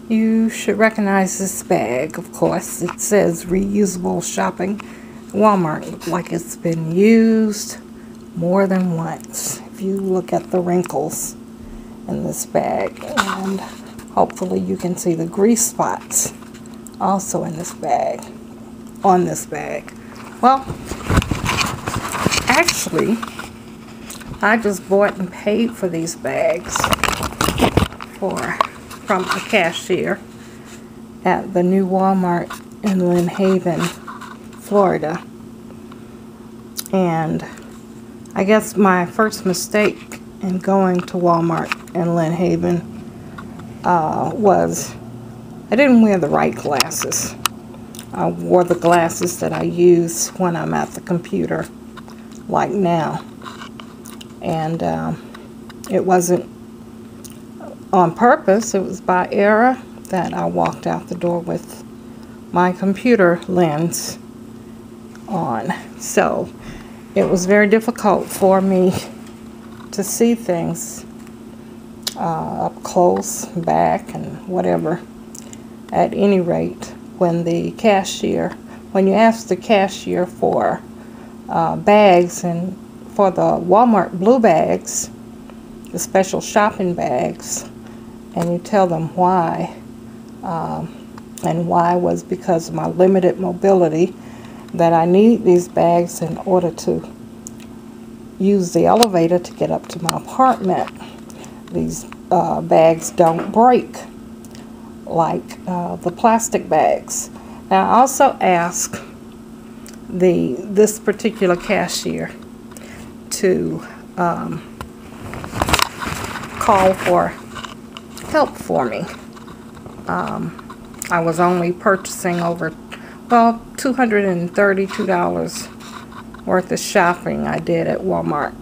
You should recognize this bag, of course. It says reusable shopping. Walmart, like it's been used more than once. If you look at the wrinkles in this bag, and hopefully you can see the grease spots also in this bag, on this bag. Well, actually, I just bought and paid for these bags from a cashier at the new Walmart in Lynn Haven, Florida. And I guess my first mistake in going to Walmart in Lynn Haven was I didn't wear the right glasses. I wore the glasses that I use when I'm at the computer, like now. And it wasn't on purpose, it was by error that I walked out the door with my computer lens on. So it was very difficult for me to see things up close, back, and whatever. At any rate, when you ask the cashier for bags, and for the Walmart blue bags, the special shopping bags, and you tell them why, and why was because of my limited mobility, that I need these bags in order to use the elevator to get up to my apartment. These bags don't break like the plastic bags. Now, I also asked this particular cashier to call for help for me. I was only purchasing over, well, $232 worth of shopping I did at Walmart.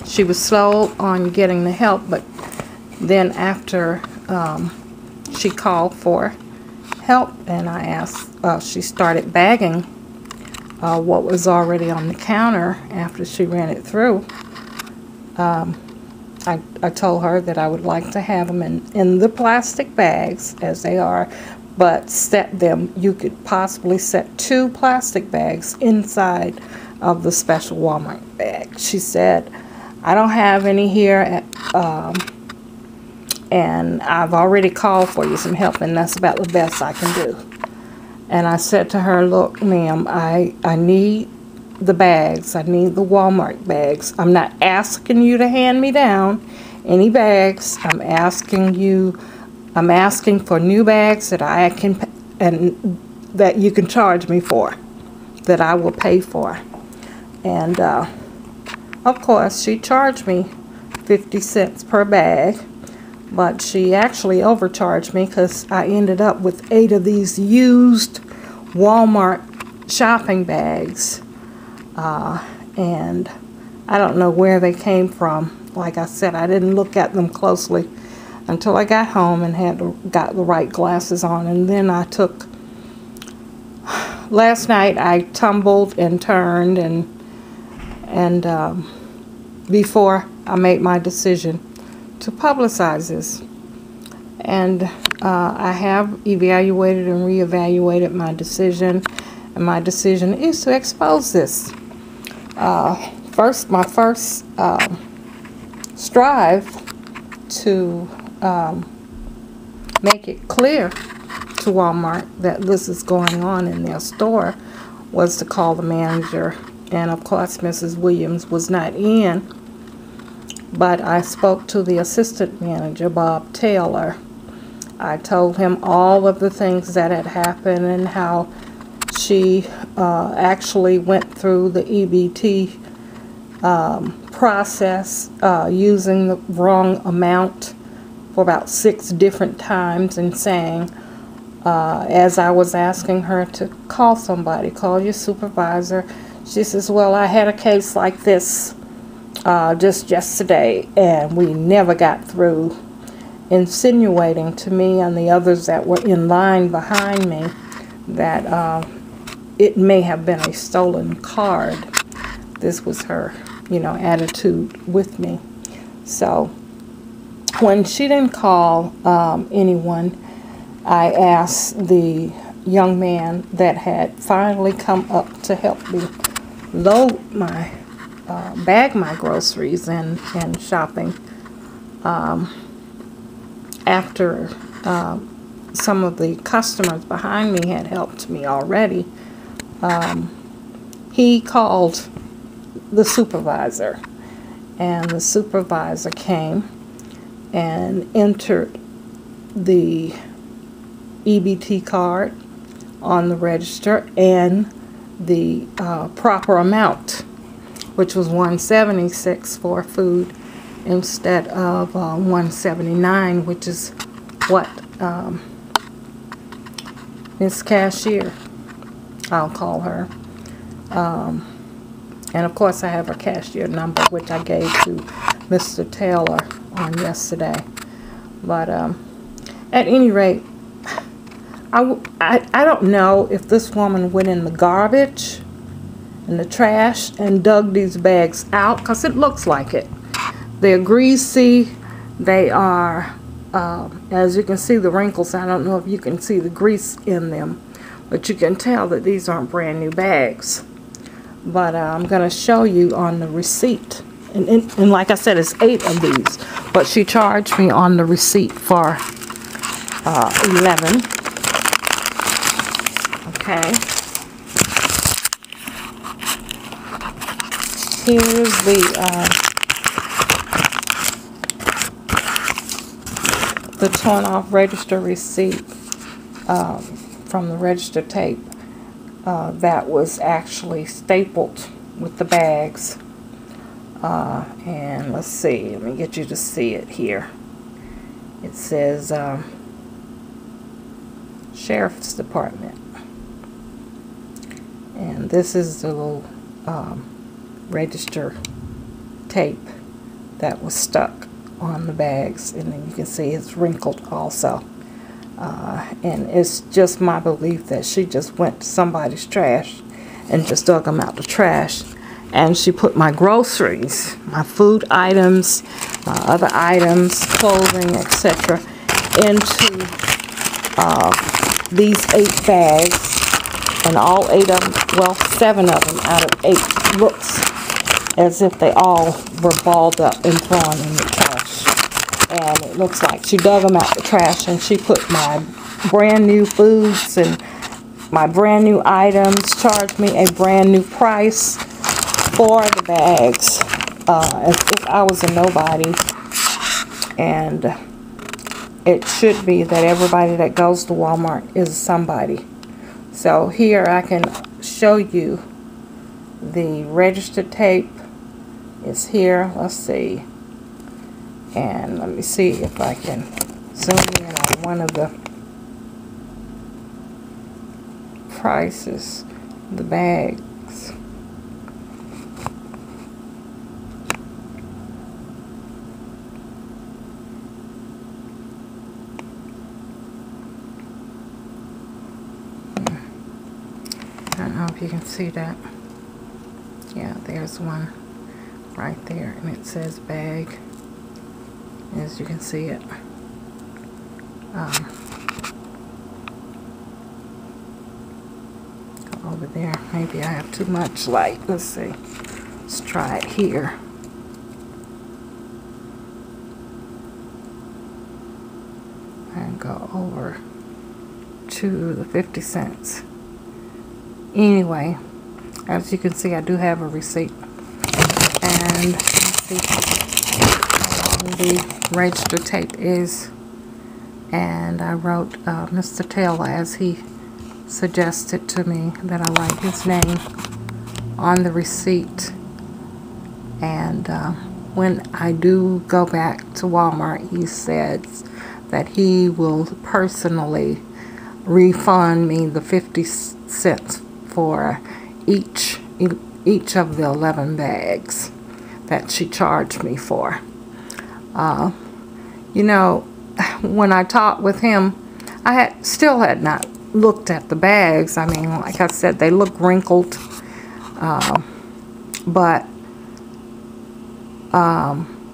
She was slow on getting the help, but then after she called for help and I asked, she started bagging what was already on the counter after she ran it through. I told her that I would like to have them in the plastic bags as they are, but you could possibly set 2 plastic bags inside of the special Walmart bag. She said, I don't have any here, and I've already called for you some help, and that's about the best I can do. And I said to her, look, ma'am, I need the bags. I need the Walmart bags. I'm not asking you to hand me down any bags. I'm asking for new bags that I can, and that you can charge me for, that I will pay for. And of course, she charged me 50 cents per bag, but she actually overcharged me because I ended up with 8 of these used Walmart shopping bags. And I don't know where they came from. Like I said, I didn't look at them closely until I got home and got the right glasses on. And then last night I tumbled and turned and before I made my decision to publicize this. And I have evaluated and reevaluated my decision, and my decision is to expose this. My first strive to make it clear to Walmart that this is going on in their store was to call the manager, and of course Mrs. Williams was not in, but I spoke to the assistant manager, Bob Taylor. I told him all of the things that had happened and how she actually went through the EBT process using the wrong amount for about 6 different times, and saying, as I was asking her to call somebody, call your supervisor, she says, well, I had a case like this just yesterday and we never got through, insinuating to me and the others that were in line behind me that it may have been a stolen card. This was her, attitude with me. So when she didn't call anyone, I asked the young man that had finally come up to help me load my bag my groceries and shopping, after some of the customers behind me had helped me already. He called the supervisor, and the supervisor came and entered the EBT card on the register and the proper amount, which was $176 for food instead of $179, which is what Miss Cashier, I'll call her, and of course I have her cashier number, which I gave to Mr. Taylor on yesterday. But at any rate, I don't know if this woman went in the garbage, in the trash, and dug these bags out, because it looks like it. They're greasy. They are, as you can see the wrinkles. I don't know if you can see the grease in them, but you can tell that these aren't brand new bags. But I'm going to show you on the receipt. And like I said, it's 8 of these. But she charged me on the receipt for 11. Okay. Here's the torn off register receipt from the register tape that was actually stapled with the bags. And let's see, let me get you to see it here. It says Sheriff's Department, and this is the little register tape that was stuck on the bags, and then you can see it's wrinkled also. And it's just my belief that she just went to somebody's trash and just dug them out the trash, and she put my groceries, my food items, my other items, clothing, etc. into these 8 bags, and all 8 of them, well, 7 of them out of 8 looks as if they all were balled up and thrown in the trash. And it looks like she dug them out the trash, and she put my brand new foods and my brand new items, charged me a brand new price for the bags, as if I was a nobody. And it should be that everybody that goes to Walmart is somebody. So here I can show you the register tape is here. Let's see. And let me see if I can zoom in on one of the prices, the bags. I don't know if you can see that. Yeah, there's one right there, and it says bag, as you can see it. Go over there. Maybe I have too much light. Let's see. Let's try it here. And go over to the 50 cents. Anyway, as you can see, I do have a receipt. And let's see how long the register tape is. And I wrote Mr. Taylor, as he suggested to me that I write his name on the receipt. And when I do go back to Walmart, he says that he will personally refund me the 50 cents for each of the 11 bags that she charged me for. You know, when I talked with him, I still had not looked at the bags. I mean, like I said, they look wrinkled, but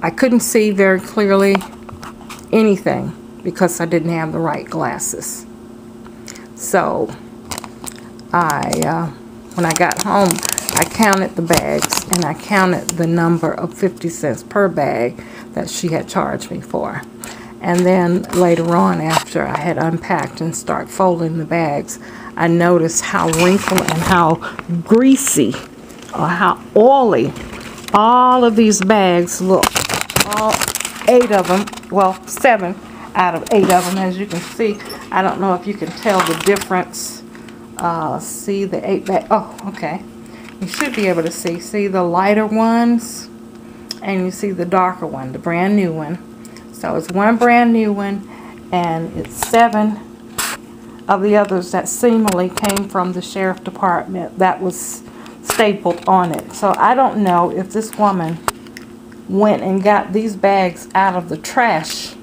I couldn't see very clearly anything because I didn't have the right glasses. So when I got home, I counted the bags, and I counted the number of 50 cents per bag that she had charged me for. And then later on, after I had unpacked and started folding the bags, I noticed how wrinkled and how greasy or how oily all of these bags look. All 8 of them, well, 7 out of 8 of them, as you can see. I don't know if you can tell the difference. See the 8 bag. Oh, okay. You should be able to see. See the lighter ones, and you see the darker one, the brand new one. So it's one brand new one, and it's 7 of the others that seemingly came from the sheriff department that was stapled on it. So I don't know if this woman went and got these bags out of the trash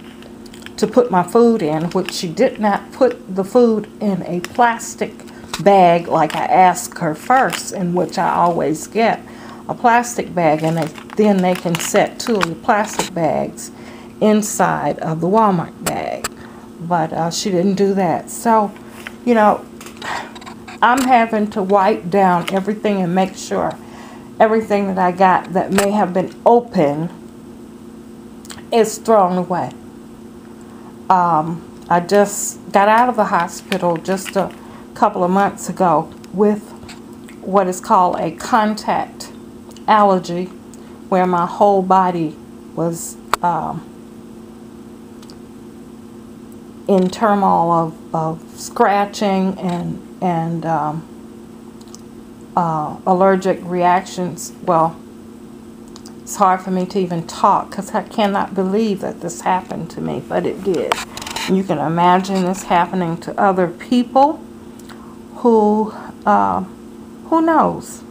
to put my food in, which she did not put the food in a plastic bag like I asked her first, in which I always get a plastic bag, and then they can set 2 of the plastic bags inside of the Walmart bag. But she didn't do that. So, you know, I'm having to wipe down everything and make sure everything that I got that may have been open is thrown away. I just got out of the hospital just a couple of months ago with what is called a contact allergy, where my whole body was in turmoil of scratching and allergic reactions. Well, it's hard for me to even talk because I cannot believe that this happened to me, but it did. And you can imagine this happening to other people who knows.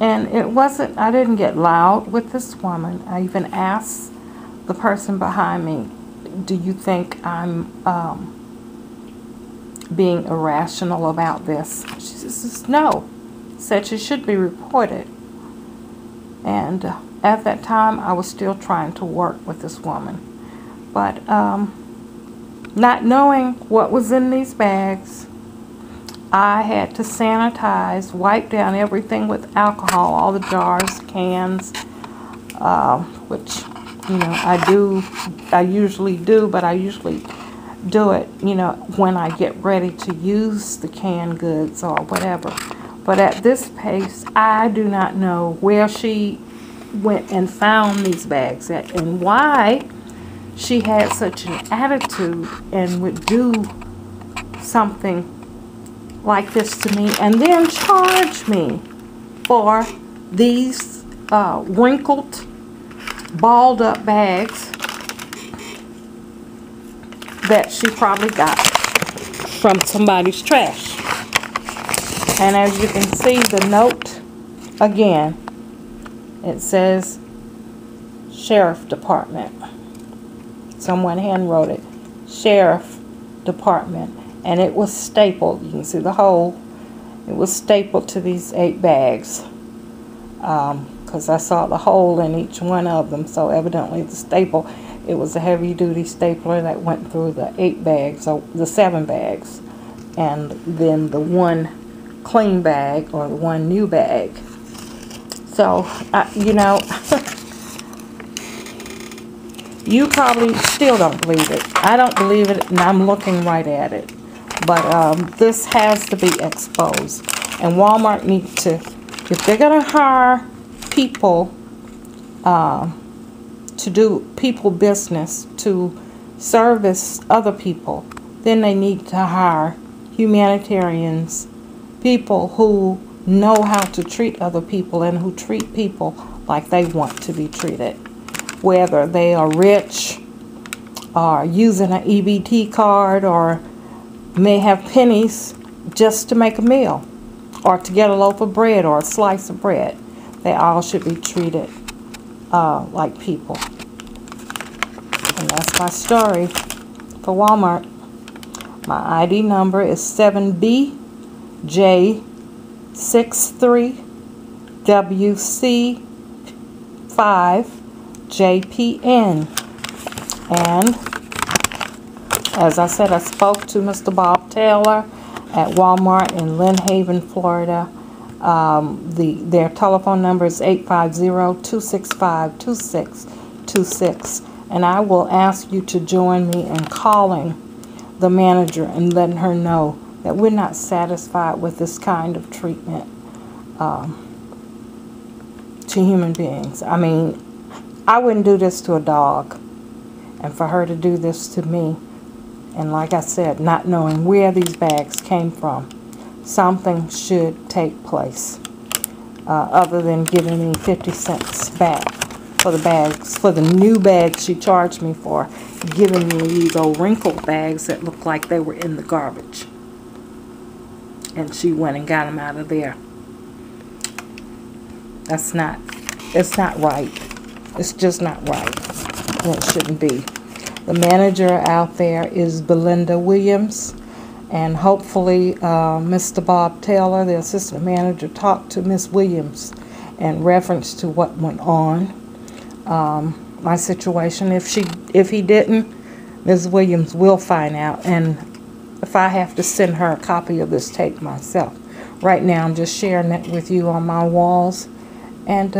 And it wasn't, I didn't get loud with this woman. I even asked the person behind me, do you think I'm being irrational about this? She says, no. Said she should be reported. And at that time, I was still trying to work with this woman. But not knowing what was in these bags, I had to sanitize, wipe down everything with alcohol, all the jars, cans, which, you know, I usually do, but I usually do it, you know, when I get ready to use the canned goods or whatever. But at this pace, I do not know where she went and found these bags at, and why she had such an attitude and would do something like this to me and then charge me for these wrinkled, balled up bags that she probably got from somebody's trash. And as you can see, the note again, it says Sheriff Department. Someone hand wrote it, Sheriff Department, and it was stapled. You can see the hole. It was stapled to these 8 bags because I saw the hole in each one of them. So evidently the staple, it was a heavy-duty stapler that went through the 8 bags, so the 7 bags, and then the 1 clean bag or the 1 new bag. So you know, you probably still don't believe it. I don't believe it, and I'm looking right at it. But this has to be exposed. And Walmart needs to, if they're going to hire people to do people business, to service other people, then they need to hire humanitarians, people who know how to treat other people and who treat people like they want to be treated. Whether they are rich or using an EBT card or may have pennies just to make a meal or to get a loaf of bread or a slice of bread. They all should be treated like people. And that's my story for Walmart. My ID number is 7BJ63WC5 JPN. And as I said, I spoke to Mr. Bob Taylor at Walmart in Lynn Haven, Florida. Their telephone number is 850-265-2626. And I will ask you to join me in calling the manager and letting her know that we're not satisfied with this kind of treatment to human beings. I mean, I wouldn't do this to a dog. And for her to do this to me, and like I said, not knowing where these bags came from, something should take place other than giving me 50 cents back for the bags, for the new bags she charged me for, giving me these old wrinkled bags that looked like they were in the garbage. And she went and got them out of there. It's not right. It's just not right. And it shouldn't be. The manager out there is Belinda Williams, and hopefully Mr. Bob Taylor, the assistant manager, talked to Miss Williams in reference to what went on, my situation. If he didn't, Ms. Williams will find out, and if I have to send her a copy of this tape myself. Right now I'm just sharing it with you on my walls, and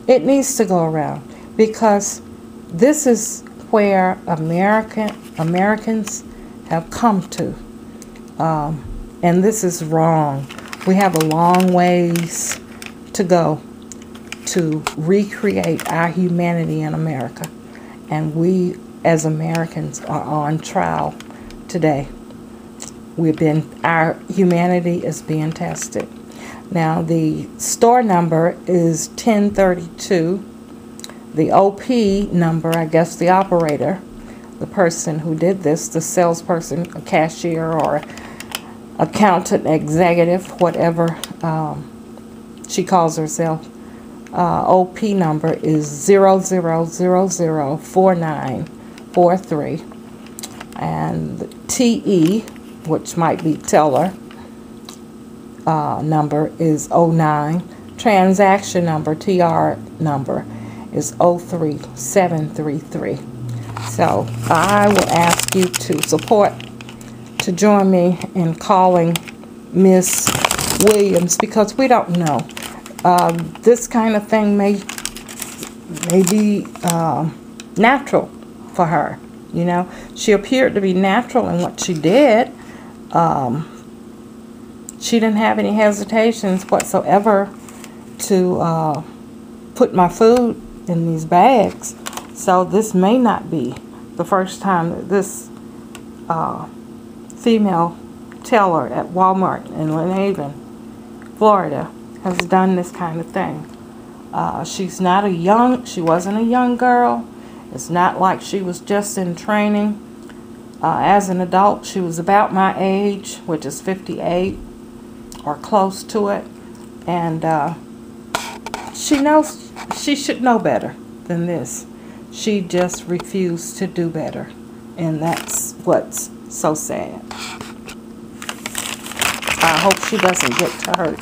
it needs to go around, because this is where Americans have come to, and this is wrong. We have a long ways to go to recreate our humanity in America, and we as Americans are on trial today. Our humanity is being tested. Now the store number is 1032. The OP number, I guess the operator, the person who did this, the salesperson, a cashier or accountant, executive, whatever she calls herself, OP number is 00004943. And the TE, which might be teller, number is 09. Transaction number, TR number, is 03733. So I will ask you to join me in calling Miss Williams, because we don't know. This kind of thing may be natural for her. You know, she appeared to be natural in what she did. She didn't have any hesitations whatsoever to put my food in these bags. So this may not be the first time that this female teller at Walmart in Lynn Haven, Florida, has done this kind of thing. She wasn't a young girl. It's not like she was just in training. As an adult, she was about my age, which is 58 or close to it, and she should know better than this. She just refused to do better, and that's what's so sad. I hope she doesn't get to hurt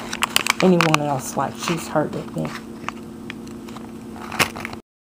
anyone else like she's hurted me.